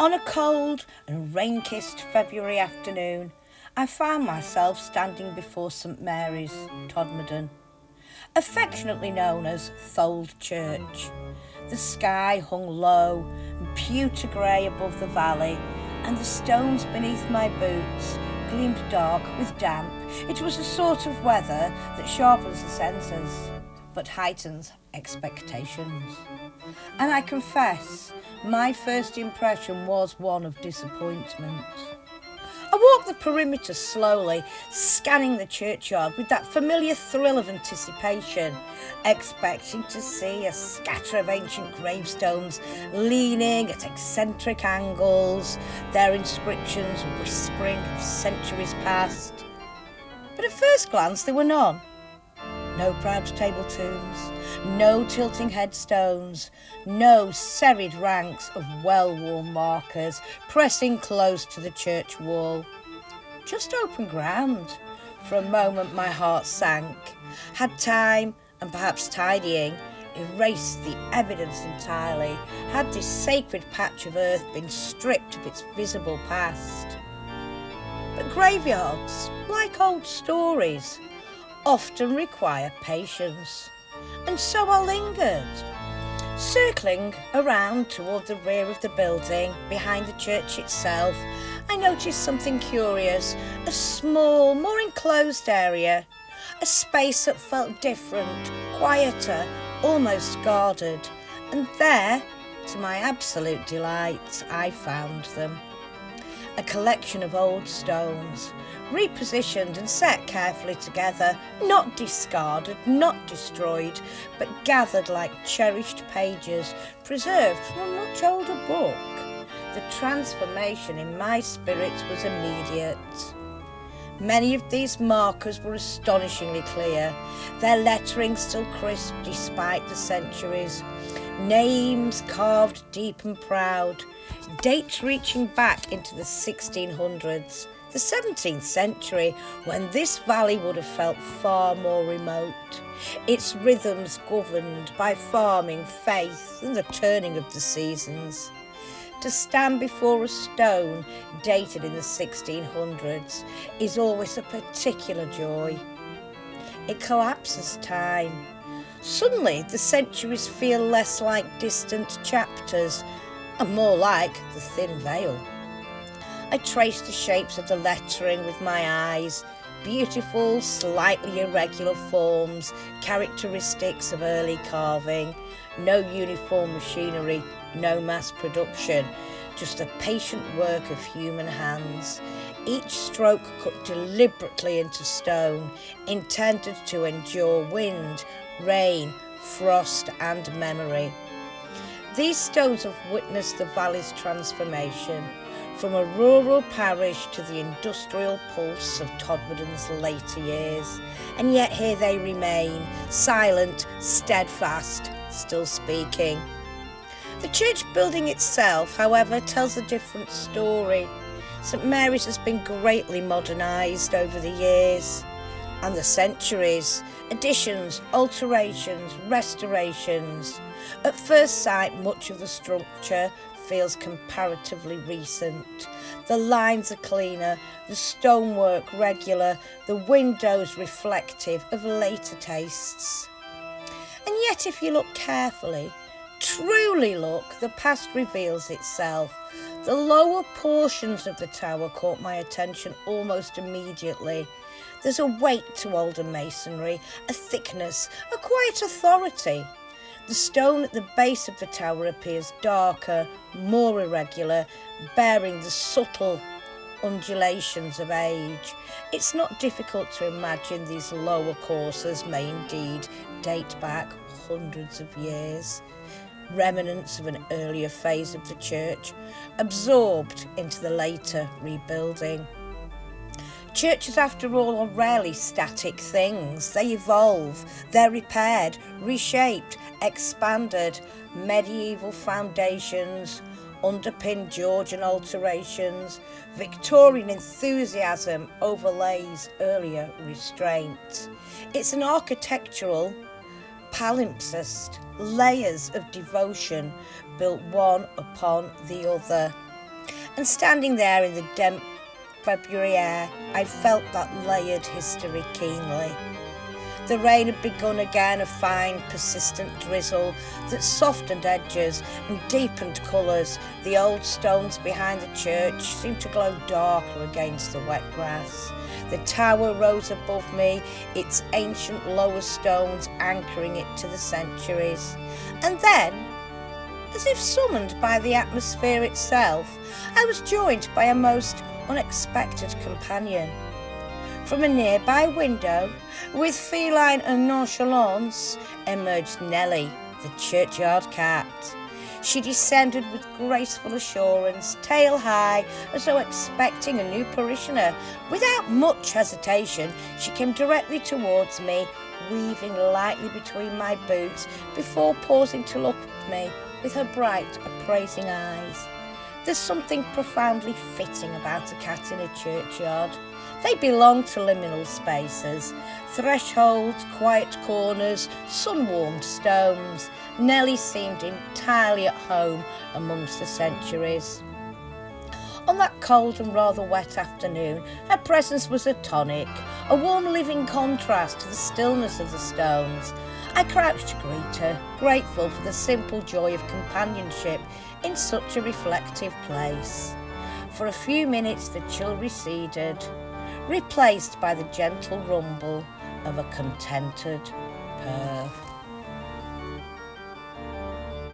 On a cold and rain-kissed February afternoon, I found myself standing before St Mary's Todmorden, affectionately known as Fold Church. The sky hung low and pewter grey above the valley, and the stones beneath my boots gleamed dark with damp. It was a sort of weather that sharpens the senses, but heightens expectations. And I confess, my first impression was one of disappointment. I walked the perimeter slowly, scanning the churchyard with that familiar thrill of anticipation, expecting to see a scatter of ancient gravestones leaning at eccentric angles, their inscriptions whispering of centuries past. But at first glance there were none. No proud table tombs, no tilting headstones, no serried ranks of well-worn markers pressing close to the church wall. Just open ground. For a moment my heart sank. Had time, and perhaps tidying, erased the evidence entirely? Had this sacred patch of earth been stripped of its visible past? But graveyards, like old stories, often require patience, and so I lingered. Circling around toward the rear of the building, behind the church itself, I noticed something curious, a small, more enclosed area, a space that felt different, quieter, almost guarded, and there, to my absolute delight, I found them. A collection of old stones, repositioned and set carefully together, not discarded, not destroyed, but gathered like cherished pages, preserved from a much older book. The transformation in my spirits was immediate. Many of these markers were astonishingly clear, their lettering still crisp despite the centuries, names carved deep and proud, dates reaching back into the 1600s, the 17th century, when this valley would have felt far more remote, its rhythms governed by farming, faith and the turning of the seasons. To stand before a stone dated in the 1600s is always a particular joy. It collapses time. Suddenly the centuries feel less like distant chapters and more like the thin veil. I traced the shapes of the lettering with my eyes, beautiful, slightly irregular forms, characteristics of early carving, no uniform machinery, no mass production, just the patient work of human hands, each stroke cut deliberately into stone, intended to endure wind, rain, frost and memory. These stones have witnessed the valley's transformation, from a rural parish to the industrial pulse of Todmorden's later years, and yet here they remain, silent, steadfast, still speaking. The church building itself, however, tells a different story. St Mary's has been greatly modernised over the years and the centuries, additions, alterations, restorations. At first sight, much of the structure feels comparatively recent. The lines are cleaner, the stonework regular, the windows reflective of later tastes. And yet if you look carefully, truly look, the past reveals itself. The lower portions of the tower caught my attention almost immediately. There's a weight to older masonry, a thickness, a quiet authority. The stone at the base of the tower appears darker, more irregular, bearing the subtle undulations of age. It's not difficult to imagine these lower courses may indeed date back hundreds of years, remnants of an earlier phase of the church, absorbed into the later rebuilding. Churches, after all, are rarely static things. They evolve, they're repaired, reshaped, expanded. Medieval foundations underpin Georgian alterations. Victorian enthusiasm overlays earlier restraint. It's an architectural palimpsest, layers of devotion built one upon the other. and standing there in the damp February air, I felt that layered history keenly. The rain had begun again, a fine, persistent drizzle that softened edges and deepened colours. The old stones behind the church seemed to glow darker against the wet grass. The tower rose above me, its ancient lower stones anchoring it to the centuries. And then, as if summoned by the atmosphere itself, I was joined by a most unexpected companion. From a nearby window, with feline nonchalance, emerged Nellie, the churchyard cat. She descended with graceful assurance, tail high, as though expecting a new parishioner. Without much hesitation, she came directly towards me, weaving lightly between my boots, before pausing to look at me with her bright, appraising eyes. There's something profoundly fitting about a cat in a churchyard. They belong to liminal spaces, thresholds, quiet corners, sun-warmed stones. Nellie seemed entirely at home amongst the centuries. On that cold and rather wet afternoon, her presence was a tonic, a warm living contrast to the stillness of the stones. I crouched to greet her, grateful for the simple joy of companionship in such a reflective place. For a few minutes the chill receded, replaced by the gentle rumble of a contented purr.